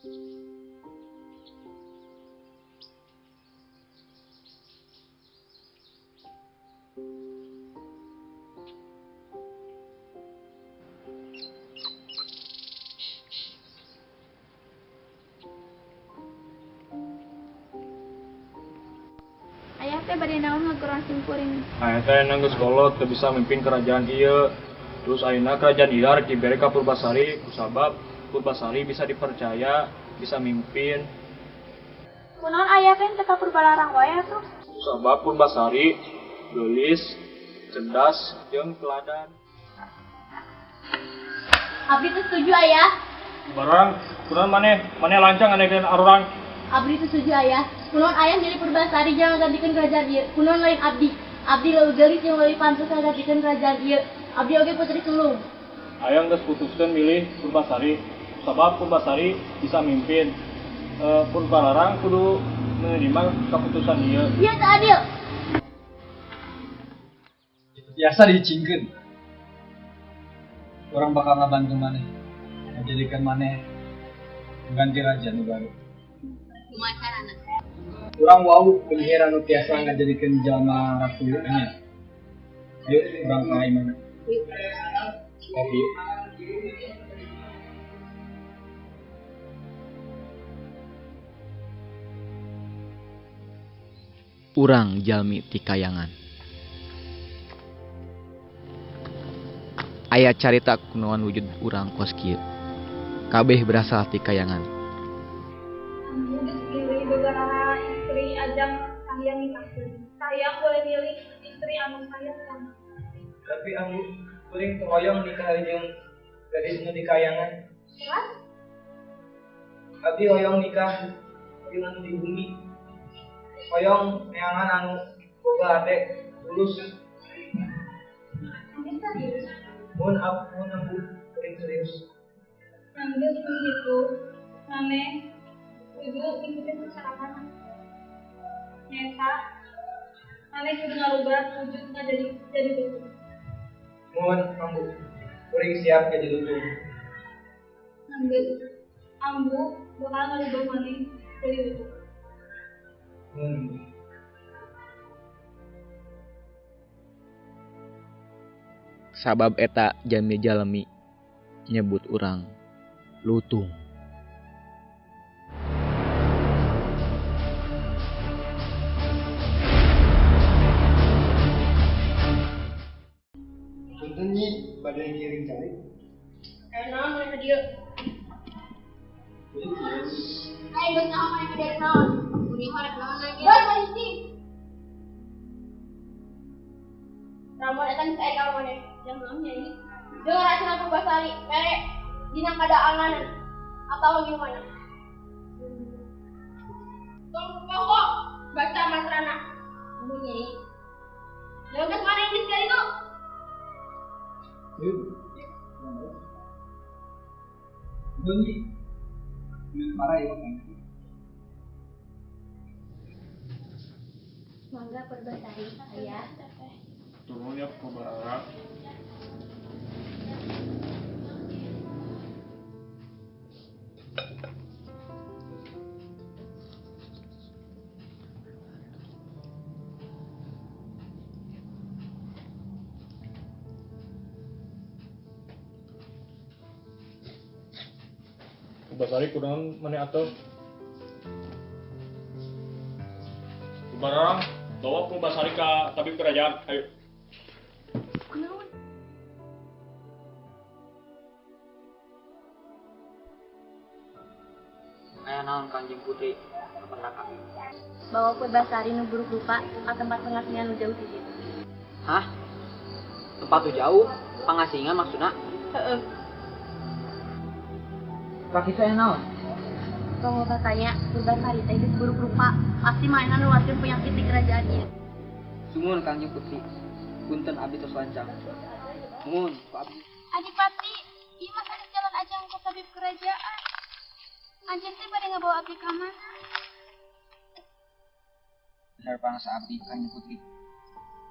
Ayah teh bade naon ngageurang simkuring. Ayah teh nanggeus kolot teu bisa mimpin kerajaan ieu. Terus ayeuna kerajaan ieu arek dibere ka Purbasari kusabab Purbasari bisa dipercaya, bisa mimpin. Kunaon ayah teh teu ka Purbalarang wae atuh? Sabab Purbasari geulis, cerdas, jeung teladan. Abdi teh setuju ayah. Barang, kunaon maneh lancang nganekeun arurang. Abdi teh setuju ayah. Kunaon ayah milih Purbasari jangan gantikan kerajaan ieu. Kunaon lain abdi. Abdi leuwih geulis jeung leuwih pantes ngagantikan kerajaan ieu. Abdi oge putri sulung. Ayah geus putuskeun milih Purbasari, sabab Purbasari bisa mimpin. Purbalarang kudu menerima keputusan ieu. Ieu teu adil. Biasa dicingkeun. Orang bakal ngabantu maneh, ngajadikeun maneh ganti raja nu baru. Kumaha carana? Urang wau penyihir anu tiasa ngajadikeun jalma ratu nya. Ayo urang ka imana. Kopi. Urang jalmi ti kayangan. Aya carita kunaon wujud urang kos kieu. Kabeh berasal ti kayangan. Ambu dipilih beberapa istri ajang saya nikahkeun. Saya boleh milih istri anu saya sayang. Tapi ambu kuring teu hoyong nikah jeung gadis nu di kayangan. What? Abdi hoyong nikah jeung anu di bumi. Hoyong neangan anu boga ade tulus. Ambil serius. Mun ambu kuring serius. Ambil begitu. Mane kudu ikutin persyaratan. Nyata. Mane kudu ngarubah wujud jadi betul. Mun ambu kuring siap jadi lutung. Ambu bakal ngarubah mane jadi betul. Sabab eta jalmi-jalmi nyebut urang lutung. Punten nyi bade ngiring cari. Karena mereka dia. Yes. Ayo geus naon maneh dari naon? Kudu harap naon lagi. Boy polisi. Ramon eta geus aya ka maneh. Jam naon nya ini? Jeung racuna Purbasari, mere dina kadaanan atau gimana? Tolong kok baca mantrana. Bunyi. Jeung geus maneh ini sekali tuh. Bunyi. Marah ya kan. Mangga Purbasari ayah. Turun ya Purbalarang. Purbasari kunaon maneh atuh? Purbalarang, bawa Purbasari ka tabib kerajaan. Ayo. Kunaon? Aya naon Kanjeng Putri? Kepernakan. Bawa Purbasari nu buruk rupa ka tempat pengasingan nu jauh di situ. Hah? Tempat tuh jauh? Pangasingan maksudna? Heeh. Kaki saya naon? Bawa katanya Purbasari teh geus buruk rupa, pasti mainan nularkeun penyakit di kerajaan ieu. Sumun Kanjeng Putri. Punten abdi tos lancang. Nuhun ku abdi. Adipati, ieu mah sanes jalan ajang ka tabib kerajaan. Anjeun teh bade ngabawa abdi ka mana? Bener bangsa abdi Kanjeng Putri.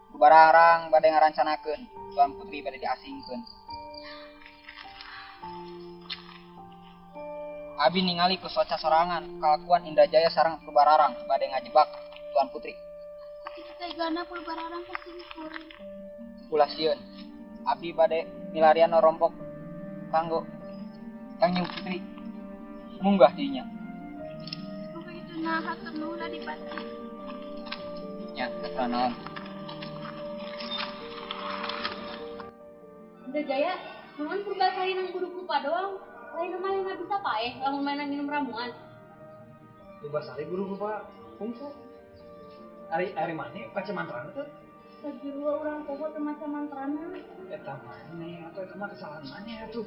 Purbalarang bade ngarancanakeun Tuan Putri bade diasingkeun. Abi ningali ku soca sorangan kalakuan Indrajaya sareng Purbararang bade ngajebak Tuan Putri. Tegana Purbararang pasti kuring. Ulah sieun. Abdi bade milarian rompok kanggo Kanjeng Putri. Munggah dinya. Maka itu nah hatur nuhun Adipati. Nya, ketenaon. Udah Jaya, nuhun Purbasari nang kudu kupa doang. Lain mah yang bisa paeh, lamun mainan minum ramuan. Purbasari guru Pak kungfu. Ari mana kaca mantrana tuh? Sajurua urang poho teu maca mantrana. Eta mana atau eta mah kesalahan mana ya tuh?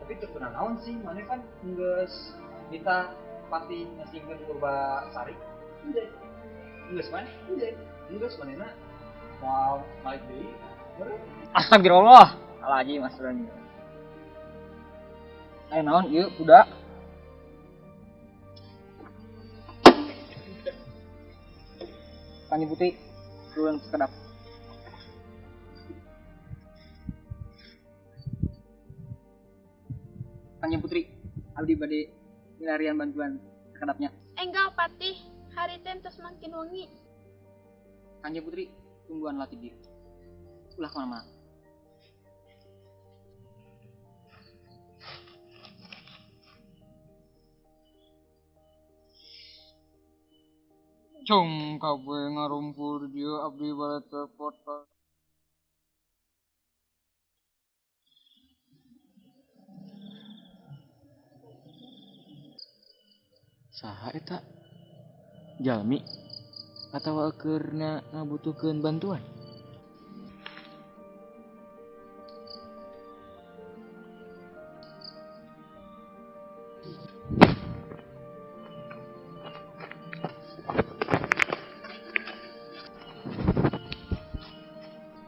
Tapi teu pernah naon sih, mana kan geus kita pati ngasingkeun Purbasari. Geus mana? Geus manehna moal balik deui. Astagfirullah. Alhaji Mas Rani. Naon ieu kuda? Kanjeng Putri, turun sekedap. Kanjeng Putri, abdi bade milarian bantuan sekedapnya. Enggal Patih, hari teh tos makin wengi. Kanjeng Putri, tungguan latih dia. Ulah kemana-mana. Cung kabeh ngarumpul dia abdi bade terpotong. Saha eta? Jalmi atawa akeurna ngabutuhkeun bantuan?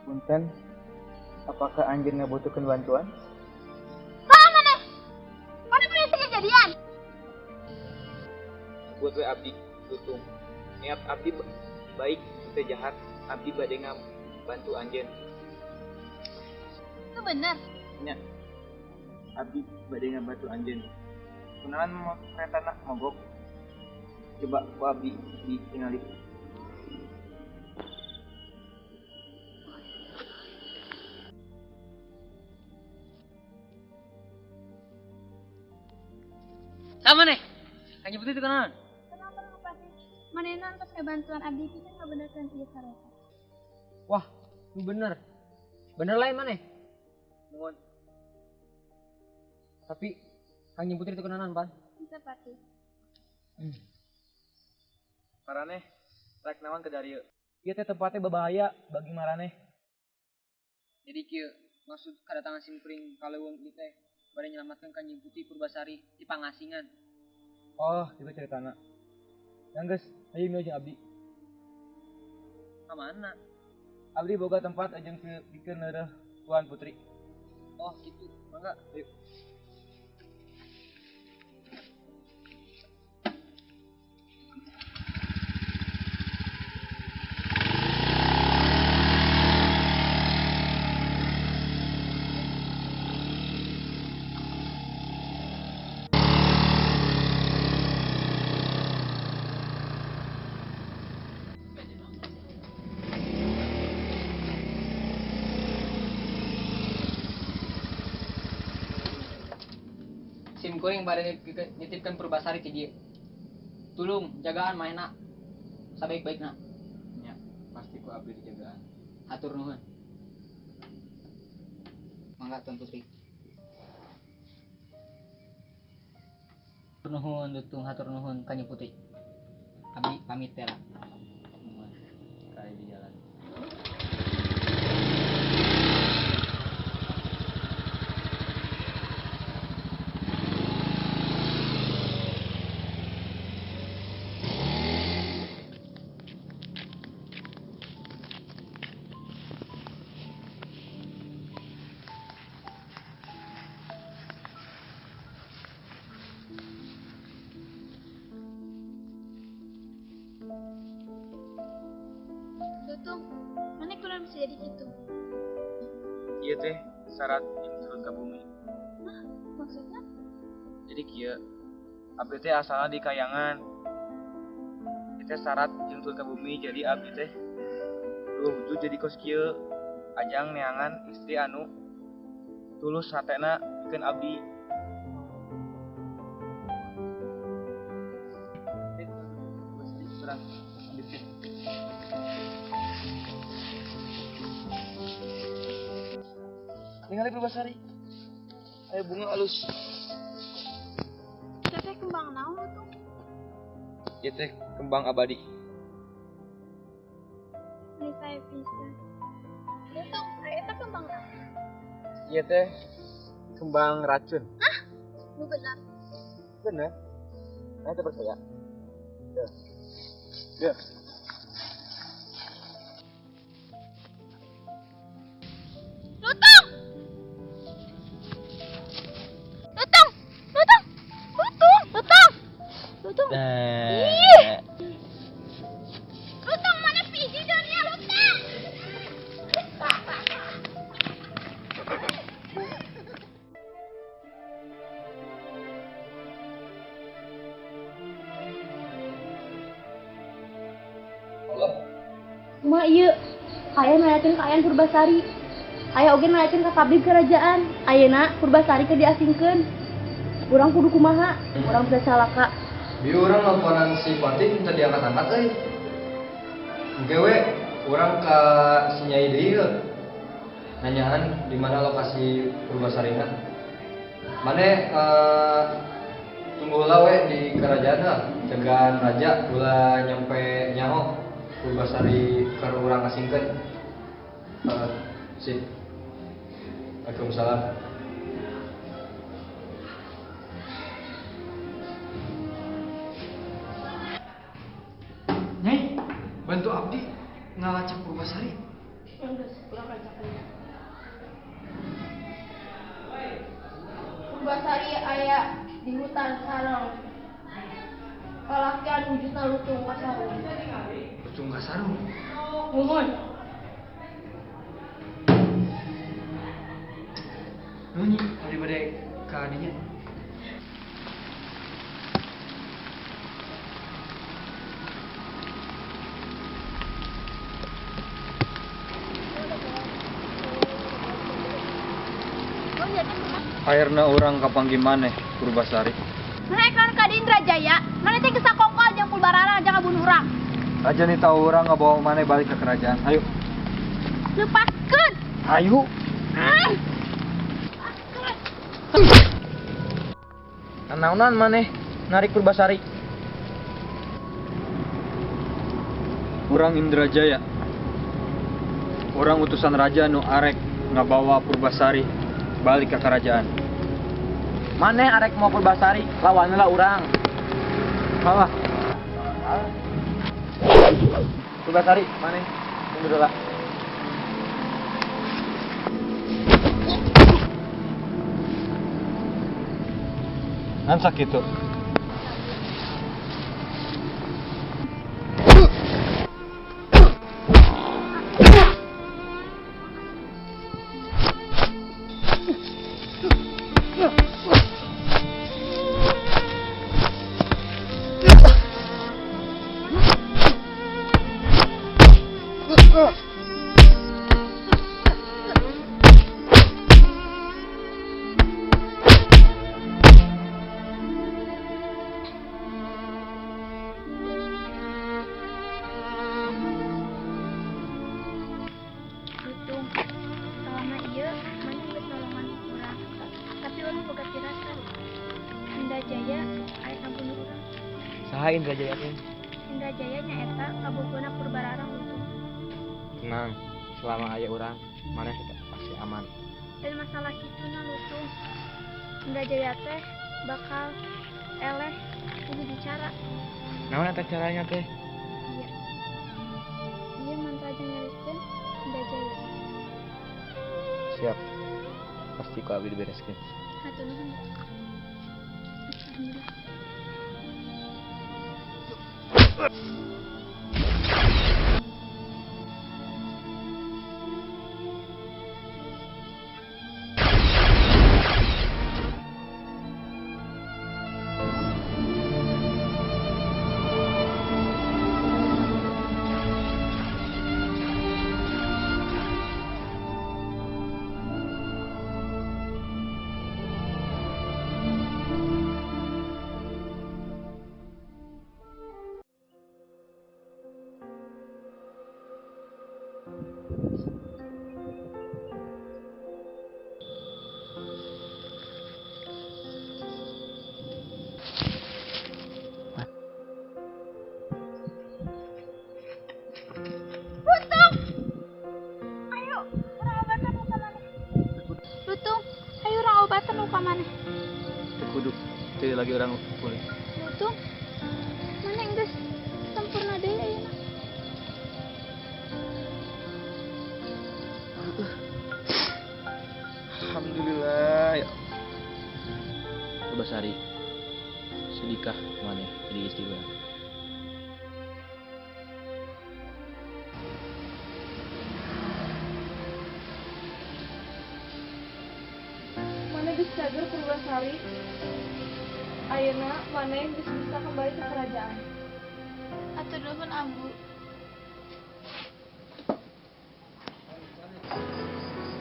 Punten, apakah anjeun ngabutuhkeun bantuan? Mana punya kejadian? Buat we abdi tutung niat abdi baik teu jahat abdi bade bantu anjeun Itu bener. nya abdi bade ngabantu anjeun kunaon mau keretana mogok coba ku abdi ditingali Sama nih. Kanjeng Putri itu kenaon? Kenapa Patih? Manehna tos kabantuan abdi pisan ngabenerkeun ieu kareta. Wah, itu bener. Bener lain mana? Mohon. Tapi Kanjeng Putri itu kenaon, Pan? Bisa Patih. maraneh rek naon ke dari Ieu teh tempatnya berbahaya bagi maraneh. Jadi kieu maksud kedatangan Simpring Kaleuweung ieu teh bade nyelamatkeun Kanjeng Putri Purbasari di pangasingan. Oh, itu ceritana. Yang geus, ayo nu jeung abdi. Ka mana? Abdi boga tempat ajeng pikeun leureuh Tuan Putri. Oh, gitu. Mangga, ayo. Sim kuring bade nitipkeun Purbasari ti dieu. Tulung jagaan maena sabaik-baikna. nya pasti ku abdi dijagaan Hatur nuhun. Mangga Tuan Putri. Hatur nuhun dutung hatur nuhun Kanjeng Putri. Abdi pamit teh lah. kae di jalan Tutung, mana kurang bisa jadi gitu? ieu teh syarat yang turun ka bumi Maksudnya? jadi kieu abdi teh asalna di Kayangan. Kita syarat jeung turun ka bumi jadi abdi teh wujud jadi kos kieu ajang neangan istri anu tulus hatena pikeun abdi. Ningali Purbasari. Aya bunga alus. Teh kembang naon tuh? Ieu teh kembang abadi. Ini saya bisa. Itu eta kembang naon? Ieu teh kembang racun. Nu benar. Bener. Aya teh percaya. Ya. Lutong! Lutong! Lutong! Lutong! Lutong! Lutong! Ih! Lutong mana piji daunnya Lutong? Kumaha ieu? Aya nalayakeun ka Ayan Purbasari. Aya oge nalayakeun ka tabib kerajaan. Ayeuna Purbasari keur diasingkeun. Urang kudu kumaha? Urang bisa salaka. Bieu urang nelponan si Pati teu diangkat-angkat euy. Engke we urang ka si Nyai deui heuh. Nanyaan di mana lokasi Purbasarina. Mane tunggu heula we di kerajaan lah. Cegaan raja ulah nyampe nyaho Purbasari keur urang asingkeun. Sip. Waalaikumsalam. Nyai, bantu abdi ngalacak Purbasari. Geus, urang racakeun. Purbasari aya di hutan sareng. Kalakian wujudna lutung kasarung. Lutung kasarung. Nuhun. Nunyi, abdi bade ka dinya. Akhirna urang kapanggih maneh Purbasari. Mereka ka di Indrajaya, mana teh geus sakongkol jeung Pulbarara jangan bunuh urang. Raja nih tahu urang ngabawa maneh balik ke kerajaan. Ayo. Lepaskeun. Ayo. Naonan maneh narik Purbasari? Urang Indrajaya. Urang utusan raja nu arek ngabawa Purbasari balik ke kerajaan. Maneh arek mau Purbasari, lawanna lah urang. Malah Purbasari, maneh tunggu dulu. ngan sakitu. Lutung, selama ieu mana geus nolongan urang. Tapi urang boga firasat. Indrajaya aya kabunuh urang. Saha Indrajaya teh? Indrajaya nyaeta kabogona Purbarara Lutung. Tenang, selama aya urang, maneh tetep pasti aman. Dan masalah kituna Lutung. Indrajaya teh bakal eleh kudu bicara. Naon eta caranya teh? Iya. Ieu mantra jeung nyariskeun Indrajaya. Siap. Pasti ku abdi dibereskeun. Hatur nuhun. Alhamdulillah. lagi orang pulih. Untung mana geus sempurna deui ayeuna. Alhamdulillah ya. Purbasari, sedikah mana jadi istri urang. Mana geus cager Purbasari. Ayeuna mana geus bisa kembali ke kerajaan. Atur nuhun Ambu.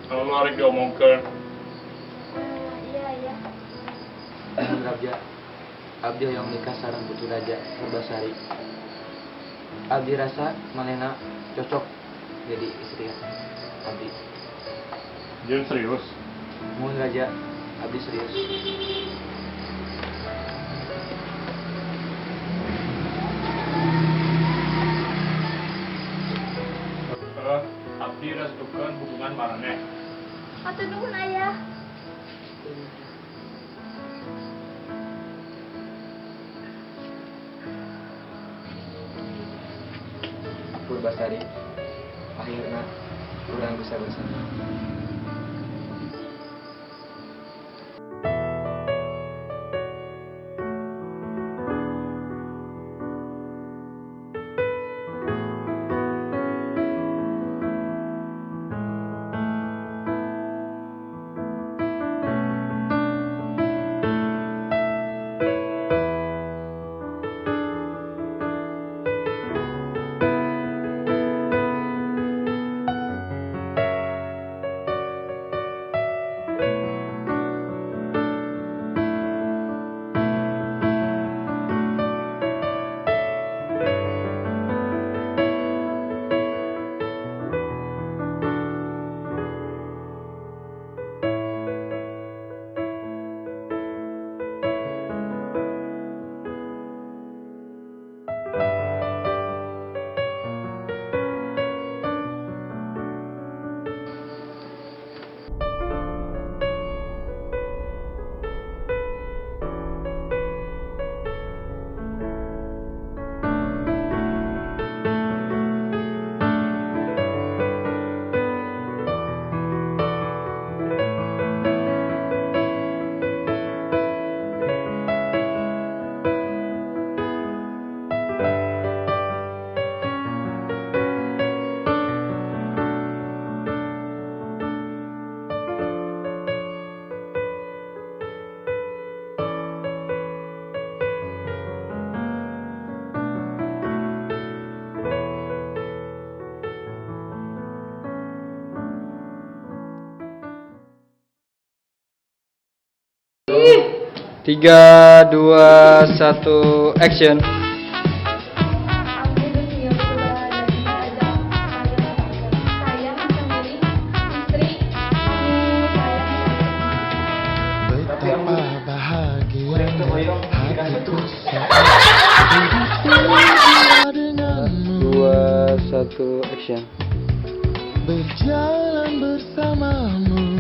Kalau lu harus diomongkan. Iya. Raja, abdi yang nikah sareng putu raja Purbasari. Abdi rasa manehna cocok jadi istri abdi. Jangan serius. Mohon raja, abdi serius. Abdi restukeun hubungan maraneh. Atur nuhun Ayah. Purbasari, akhirnya urang bisa bersama. Tiga, dua, satu, action. Abdi geus siap berada di kerajaan saya akan milih istri saya. Betapa bahagianya hatiku saat denganmu. Dua, satu, action. Berjalan bersamamu.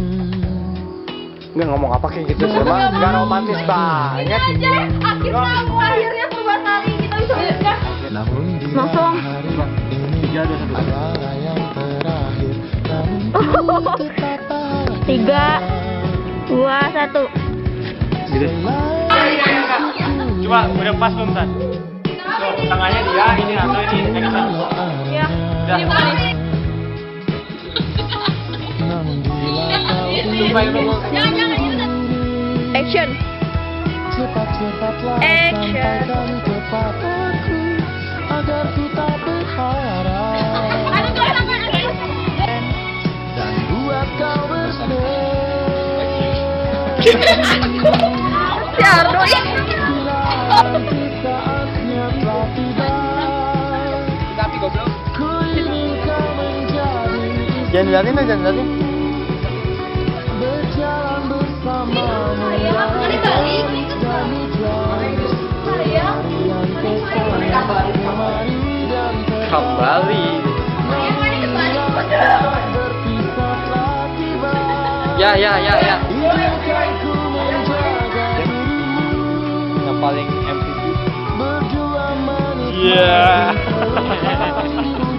Nggak ngomong apa kayak gitu sih, Mas? Nggak romantis banget. Akhirnya Purbasari kita bisa menikah. Namun di Langsung. hari ini adalah yang terakhir. Namun ku tetap bahagia. 3, 2, 1. Coba udah pas belum Tan? So, tangannya dia ini atau ini action. Ya. Ini bukan nih. Namun bila kau Jangan ini. Action. cepat-cepatlah Action. sampaikan kepadaku agar kita berharap dan buat kau bersedih. Jarno ya. Bila nanti saatnya telah tiba, Tapi goblok. ku ingin kau menjadi Jangan liatin aja, jangan liatin. berjalan bersamamu dalam demi yang kesal kemari dan Kembali. berpisah telah tiba. Ya. Izinkan ku menjaga dirimu paling MVP. Berdua Iya. menikmati